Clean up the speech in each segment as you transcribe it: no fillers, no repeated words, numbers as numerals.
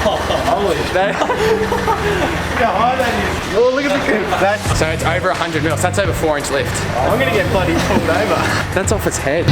Holy shit. Look how high that is. Oh, look at the... So it's over 100 mils. That's over 4-inch lift. I'm gonna get bloody pulled over. That's off its head.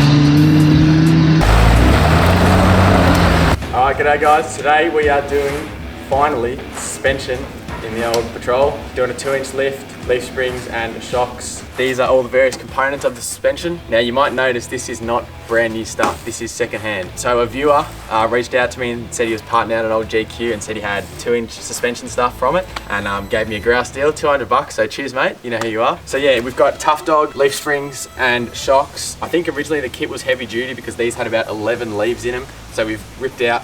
Alright, g'day guys. Today we are doing, finally, suspension in the old Patrol. Doing a 2-inch lift, leaf springs and shocks. These are all the various components of the suspension. Now you might notice this is not brand new stuff, this is second hand. So a viewer reached out to me and said he was partnered out at old GQ and said he had 2-inch suspension stuff from it and gave me a grouse deal, 200 bucks, so cheers mate, you know who you are. So yeah, we've got Tough Dog, leaf springs and shocks. I think originally the kit was heavy duty because these had about 11 leaves in them. So we've ripped out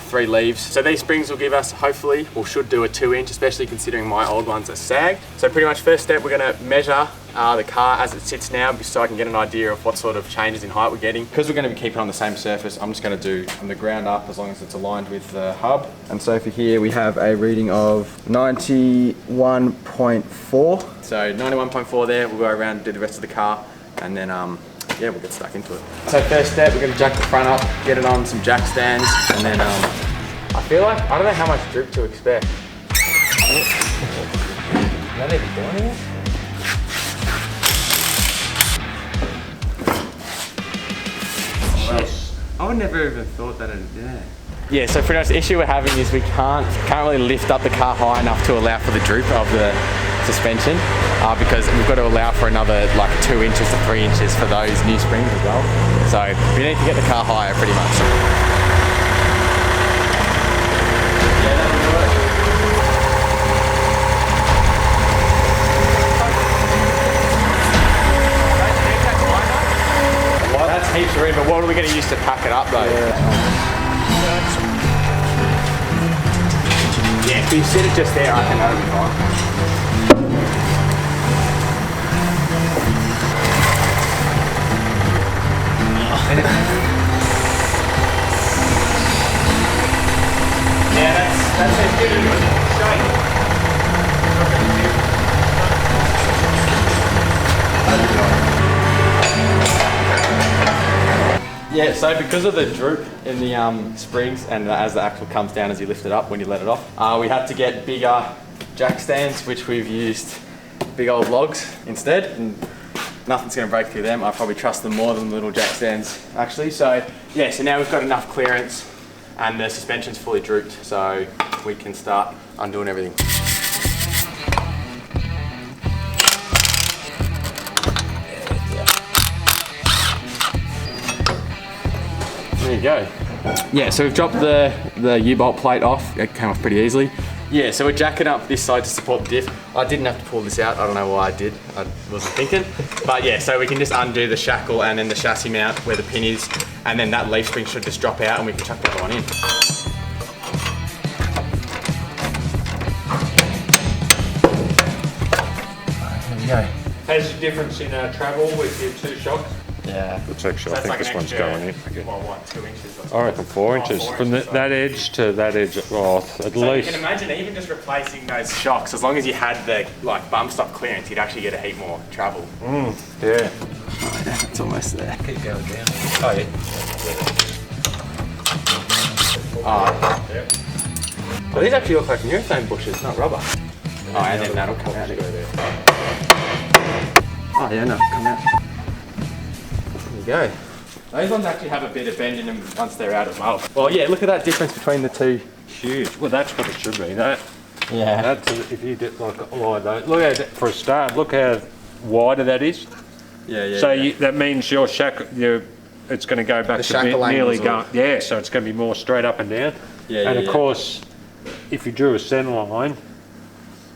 3 leaves. So these springs will give us, hopefully, or should do a 2-inch, especially considering my old ones are sagged. So pretty much first step, we're gonna measure the car as it sits now so I can get an idea of what sort of changes in height we're getting. Because we're gonna be keeping on the same surface, I'm just gonna do from the ground up as long as it's aligned with the hub. And so for here, we have a reading of 91.4. So 91.4 there, we'll go around and do the rest of the car and then yeah, we'll get stuck into it. So first step, we're gonna jack the front up, get it on some jack stands, and then I feel like, I don't know how much drip to expect. Not even doing it? I would never even thought that it'd do that. Yeah, so pretty much the issue we're having is we can't really lift up the car high enough to allow for the droop of the suspension because we've got to allow for another like 2 inches to 3 inches for those new springs as well. So we need to get the car higher pretty much. Yeah, that'll do it. Well, that's heaps of room, but what are we going to use to pack it up though? Yeah, if you sit it just there, I think that'll be fine. Yeah, that's a good shape. Yeah, so because of the droop in the springs and as the axle comes down as you lift it up when you let it off, we had to get bigger jack stands, which we've used big old logs instead, and nothing's going to break through them. I probably trust them more than the little jack stands actually. So yeah, so now we've got enough clearance and the suspension's fully drooped, so we can start undoing everything. There you go. Yeah, so we've dropped the U-bolt plate off. It came off pretty easily. Yeah, so we're jacking up this side to support the diff. I didn't have to pull this out. I don't know why I did. I wasn't thinking. But yeah, so we can just undo the shackle and then the chassis mount where the pin is, and then that leaf spring should just drop out and we can chuck the other one in. There we go. Has a difference in travel with your 2 shocks? Yeah. It's actually, So I think like this one's going in. Okay. Well, what, 2 inches? I reckon 4 inches. From that edge to that edge, well, at So least. you can imagine even just replacing those shocks, as long as you had the like bump stop clearance, you'd actually get a heap more travel. Yeah. Oh, it's almost there. Keep going down. Oh yeah. Oh. Well, these actually look like urethane bushes, not rubber. Oh, and then that'll come out. Oh yeah, no, come out. There you go. Those ones actually have a bit of bend in them once they're out as well. Well, yeah, look at that difference between the two. Huge. Well, that's what it should be. That. Yeah. That's if you did like those. Look at it for a start. Look how wider that is. Yeah, yeah. So yeah. that means your it's going to go back The to shackle nearly angles go. Yeah. So it's going to be more straight up and down. Yeah, and yeah, of yeah. course, if you drew a centre line,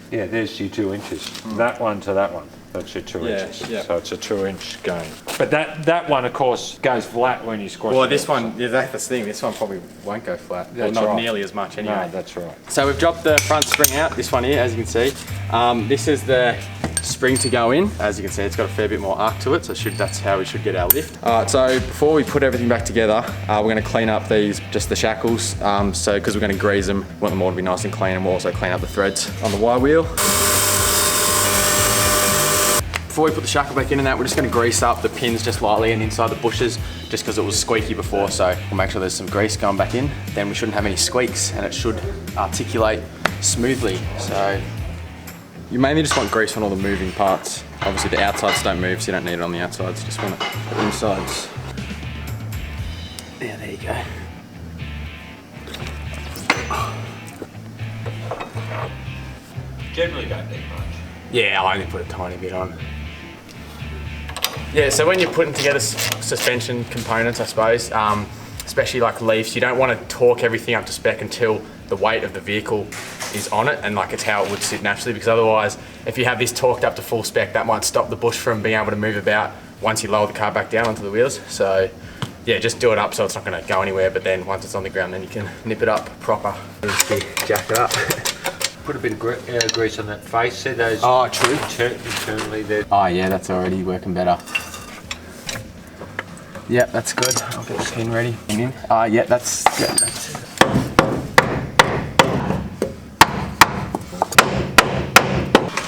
yeah, there's your 2 inches. That one to that one. That's your 2 Yeah, inches. yeah. So it's a 2-inch gain. But that one, of course, goes flat when you squash Well, it. this one, yeah, that's the thing. This one probably won't go flat. Well, That's not right. nearly as much anyway. No, that's right. So we've dropped the front spring out, this one here, as you can see. This is the spring to go in. As you can see, it's got a fair bit more arc to it, so that's how we should get our lift. Alright, so before we put everything back together, we're going to clean up just the shackles, because we're going to grease them, want them all to be nice and clean, and we'll also clean up the threads on the wire wheel. Before we put the shackle back in and that, we're just going to grease up the pins just lightly and inside the bushes, just because it was squeaky before, so we'll make sure there's some grease going back in. Then we shouldn't have any squeaks and it should articulate smoothly. So you mainly just want grease on all the moving parts. Obviously the outsides don't move, so you don't need it on the outsides, you just want it the insides. Yeah, there you go. Generally don't need much. Yeah, I only put a tiny bit on. Yeah, so when you're putting together suspension components, I suppose, especially like leafs, you don't want to torque everything up to spec until the weight of the vehicle is on it and like it's how it would sit naturally, because otherwise, if you have this torqued up to full spec, that might stop the bush from being able to move about once you lower the car back down onto the wheels. So yeah, just do it up so it's not going to go anywhere, but then once it's on the ground, then you can nip it up proper. Jack it up. Put a bit of grease on that face. See those? Oh, true. Internally there. Oh yeah, that's already working better. Yeah, that's good. I'll get the skin ready. Yeah, that's it.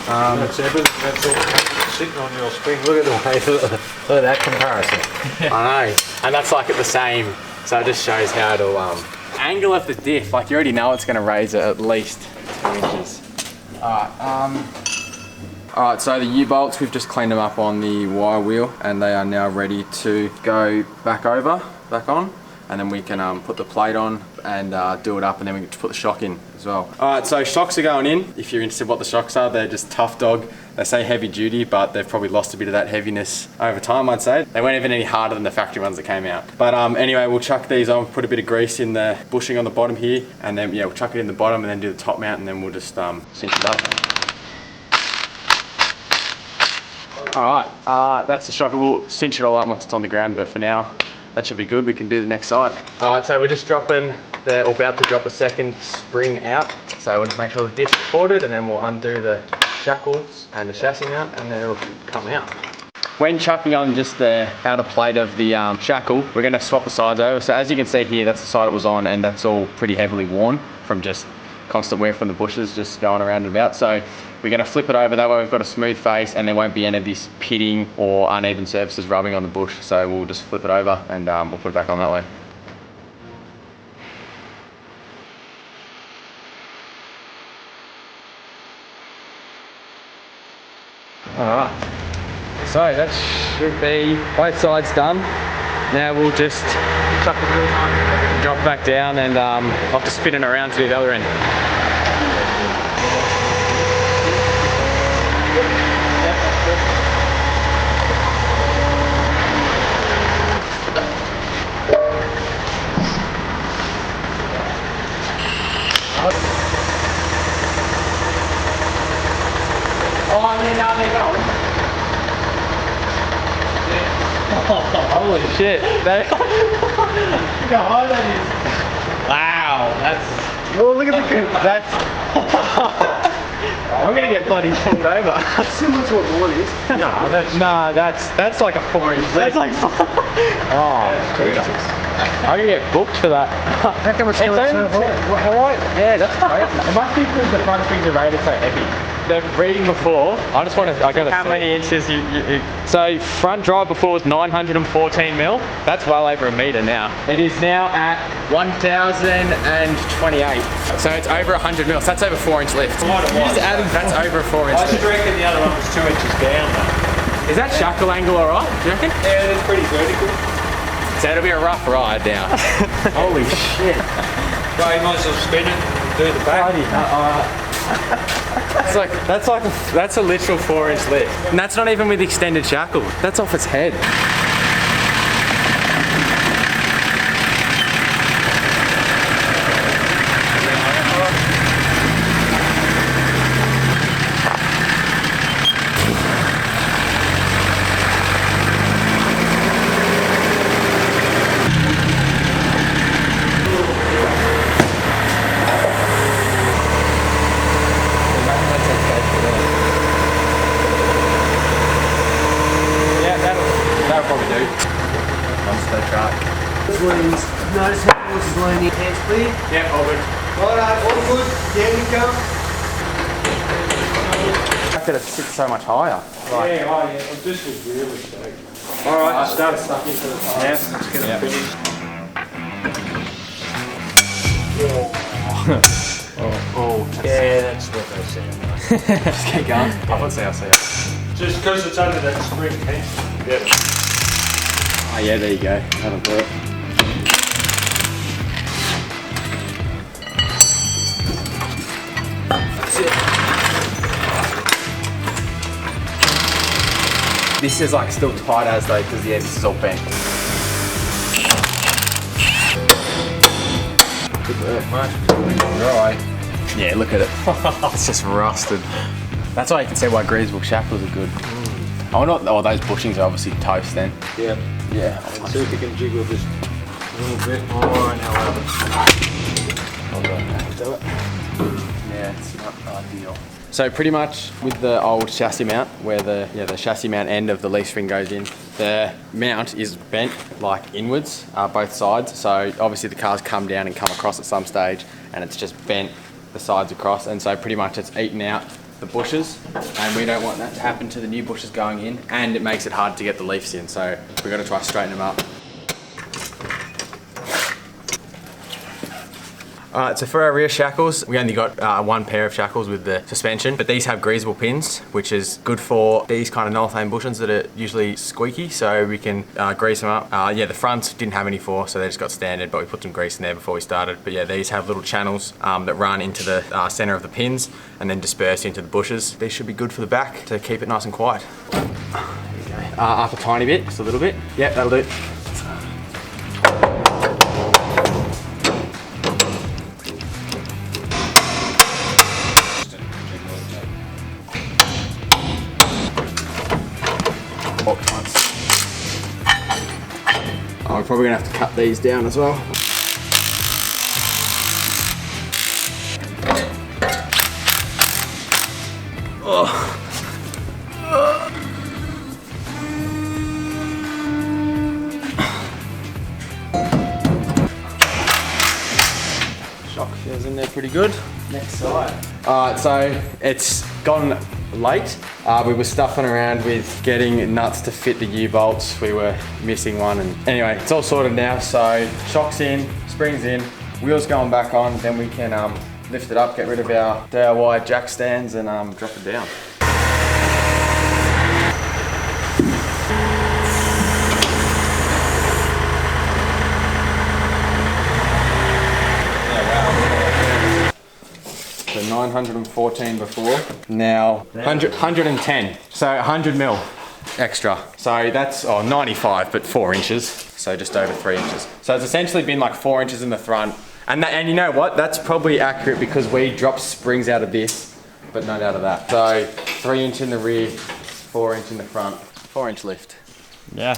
That's evident. That's all sitting on your spring. Look at the way. Look at that comparison. I know, and that's like at the same. So it just shows how it'll angle of the diff. Like you already know it's going to raise it at least 2 inches. Alright, so the U-bolts, we've just cleaned them up on the wire wheel and they are now ready to go back on, and then we can put the plate on and do it up, and then we can put the shock in as well. Alright, so shocks are going in. If you're interested in what the shocks are, they're just tough dog. They say heavy duty, but they've probably lost a bit of that heaviness over time, I'd say. They weren't even any harder than the factory ones that came out. But anyway, we'll chuck these on, put a bit of grease in the bushing on the bottom here, and then yeah, we'll chuck it in the bottom and then do the top mount, and then we'll just cinch it up. Alright, that's the shock. We'll cinch it all up once it's on the ground, but for now, that should be good. We can do the next side. Alright, so we're just dropping, or about to drop the second spring out. So we'll just make sure the diff's supported, and then we'll undo the shackles and the chassis mount, and then it'll come out. When chucking on just the outer plate of the shackle, we're going to swap the sides over. So as you can see here, that's the side it was on, and that's all pretty heavily worn from just constant wear from the bushes just going around and about. So we're going to flip it over, that way we've got a smooth face and there won't be any of this pitting or uneven surfaces rubbing on the bush. So we'll just flip it over and we'll put it back on that way. Alright, so that should be both sides done. Now we'll just chuck it real hard, drop it back down, and I'll have to spin it around to the other end. Oh, now they're going. Holy shit. Look how high that is. Wow, that's... Oh, look at the... That's... I'm gonna get bloody pulled over. That's similar to what one is. That's like a 4-inch lift. That's like... Oh, Jesus. I'm gonna get booked for that. How come it's so high? Yeah, that's crazy. It must be because the front springs are rated so heavy. The reading before, I just want to, I gotta see. How many inches you... So front drive before was 914 mil. That's well over a metre now. It is now at 1,028. So it's over 100 mil. So that's over 4-inch lift. That's over a 4-inch lift. I just reckon the other one was 2 inches down though. Is that shackle angle alright, do you reckon? Yeah, it's pretty vertical. So it'll be a rough ride now. Holy shit. Well, you might as well spin it and do the back. That's a literal 4-inch lift. And that's not even with extended shackle. That's off its head. Please. Notice how the horse is leaning. Hands clear. Yeah, all good. Alright, all good. There we go. fact that it sits so much higher. Like, Yeah, this was really steep. Alright, start stuck into the tire. Yeah, let's get it finished. Yeah, that's what they say. Just keep going. I would say I'll see it. Just because it's under that spring tension. Yep. Oh yeah, there you go. That'll do it. That's it. This is like still tight as though, because yeah, this is all bent. Good work, mate. Right. Yeah, look at it. It's just rusted. That's why you can see why greasable shackles are good. I wonder what, those bushings are obviously toast then. Yeah. Yeah. Let's see if we can jiggle this a little bit more and I'll have Do it. Yeah, it's not ideal. So pretty much with the old chassis mount, where the chassis mount end of the leaf spring goes in, the mount is bent like inwards, both sides. So obviously the car's come down and come across at some stage, and it's just bent the sides across, and so pretty much it's eaten out the bushes, and we don't want that to happen to the new bushes going in, and it makes it hard to get the leaves in. So we're going to try to straighten them up. Alright, so for our rear shackles, we only got one pair of shackles with the suspension, but these have greasable pins, which is good for these kind of nullithane bushings that are usually squeaky, so we can grease them up. Yeah, the fronts didn't have any for, so they just got standard, but we put some grease in there before we started. But yeah, these have little channels that run into the center of the pins and then disperse into the bushes. These should be good for the back to keep it nice and quiet. There you go. Up a tiny bit, just a little bit. Yep, that'll do. Oh, we're probably gonna have to cut these down as well. Oh. Shock feels in there pretty good. Next side. Alright, so it's gone late. We were stuffing around with getting nuts to fit the U-bolts. We were missing one, and anyway, it's all sorted now. So shock's in, springs in, wheels going back on, then we can lift it up, get rid of our DIY jack stands, and drop it down. So 914 before, now 110, so 100 mil extra. So that's 95, but 4 inches, so just over 3 inches. So it's essentially been like 4 inches in the front, and you know what? That's probably accurate because we dropped springs out of this, but not out of that. So 3 inch in the rear, 4 inch in the front, 4 inch lift. Yeah.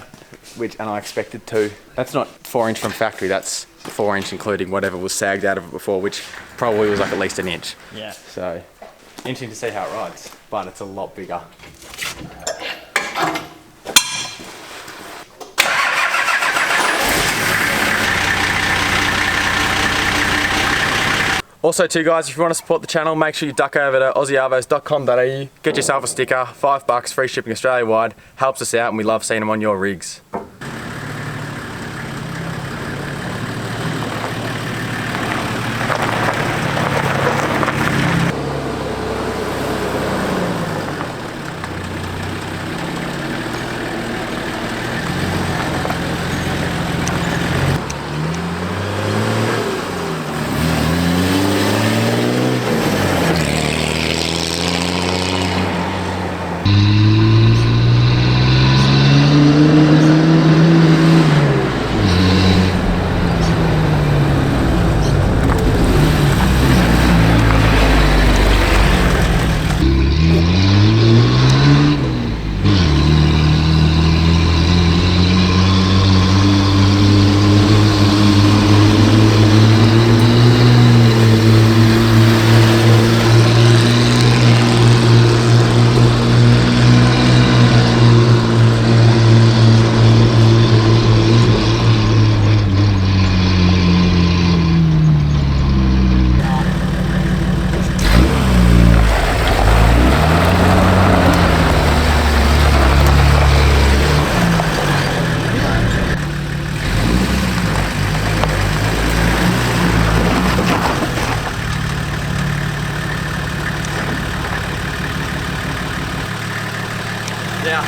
And I expected 2. That's not 4 inch from factory, that's 4 inch including whatever was sagged out of it before, which probably was like at least an inch. Yeah. So, interesting to see how it rides, but it's a lot bigger. Also too guys, if you want to support the channel, make sure you duck over to aussiearvos.com.au, get yourself a sticker, $5, free shipping Australia wide, helps us out and we love seeing them on your rigs.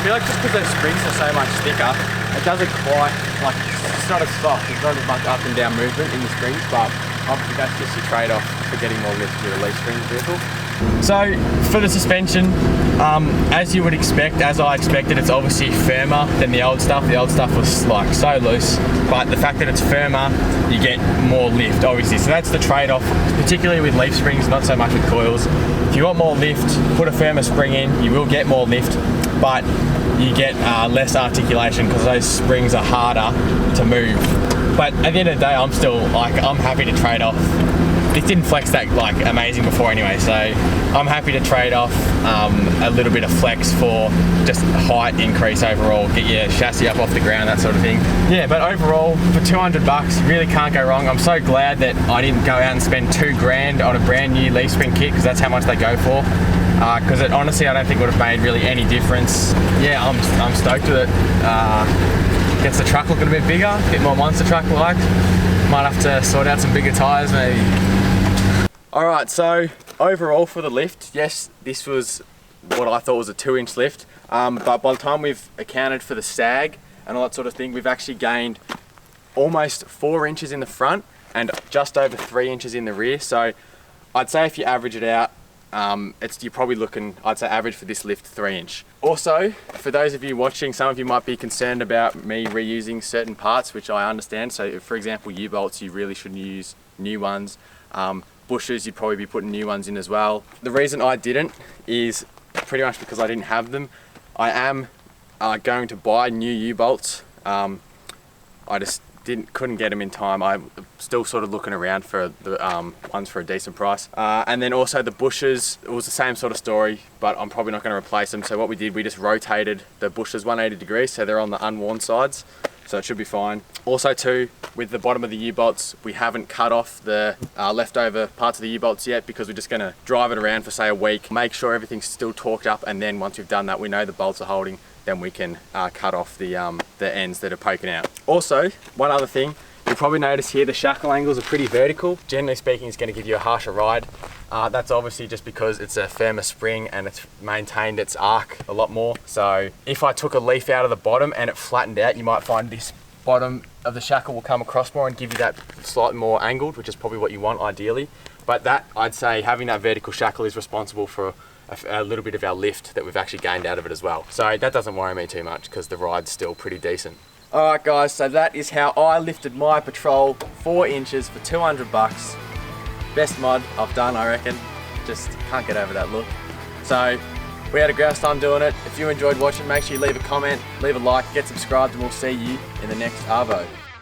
feel like just because those springs are so much thicker, it doesn't quite, like, it's not as soft, there's not as much up and down movement in the springs, but obviously that's just your trade-off for getting more lift with a leaf springs vehicle. So for the suspension, as you would expect, as I expected, it's obviously firmer than the old stuff. The old stuff was like so loose, but the fact that it's firmer, you get more lift, obviously. So that's the trade-off, particularly with leaf springs, not so much with coils. If you want more lift, put a firmer spring in, you will get more lift, but you get less articulation because those springs are harder to move. But at the end of the day, I'm still like, I'm happy to trade off. It didn't flex that like amazing before anyway, so I'm happy to trade off a little bit of flex for just height increase overall, get your chassis up off the ground, that sort of thing. Yeah, but overall, for 200 bucks, you really can't go wrong. I'm so glad that I didn't go out and spend $2,000 on a brand new leaf spring kit, because that's how much they go for. Because honestly, I don't think it would have made really any difference. Yeah, I'm stoked with it. Gets the truck looking a bit bigger, a bit more monster truck like. Might have to sort out some bigger tyres maybe. Alright, so overall for the lift, yes, this was what I thought was a 2-inch lift, but by the time we've accounted for the sag and all that sort of thing, we've actually gained almost 4 inches in the front and just over 3 inches in the rear. So I'd say if you average it out, you're probably looking, I'd say average for this lift, 3-inch. Also, for those of you watching, some of you might be concerned about me reusing certain parts, which I understand. So for example, U-bolts, you really shouldn't use new ones. Bushers, you'd probably be putting new ones in as well. The reason I didn't is pretty much because I didn't have them. I am going to buy new U-bolts. I just couldn't get them in time. I'm still sort of looking around for the ones for a decent price. And then also the bushers, it was the same sort of story, but I'm probably not going to replace them. So what we did, we just rotated the bushers 180 degrees, so they're on the unworn sides. So it should be fine. Also too, with the bottom of the U-bolts, we haven't cut off the leftover parts of the U-bolts yet, because we're just gonna drive it around for say a week, make sure everything's still torqued up, and then once we've done that, we know the bolts are holding, then we can cut off the ends that are poking out. Also, one other thing, you'll probably notice here the shackle angles are pretty vertical. Generally speaking, it's gonna give you a harsher ride. That's obviously just because it's a firmer spring and it's maintained its arc a lot more. So if I took a leaf out of the bottom and it flattened out, you might find this bottom of the shackle will come across more and give you that slightly more angled, which is probably what you want ideally. But that, I'd say having that vertical shackle is responsible for a little bit of our lift that we've actually gained out of it as well. So that doesn't worry me too much because the ride's still pretty decent. Alright guys, so that is how I lifted my Patrol 4 inches for 200 bucks. Best mod I've done, I reckon. Just can't get over that look. So we had a grouse time doing it. If you enjoyed watching, make sure you leave a comment, leave a like, get subscribed, and we'll see you in the next Arvo.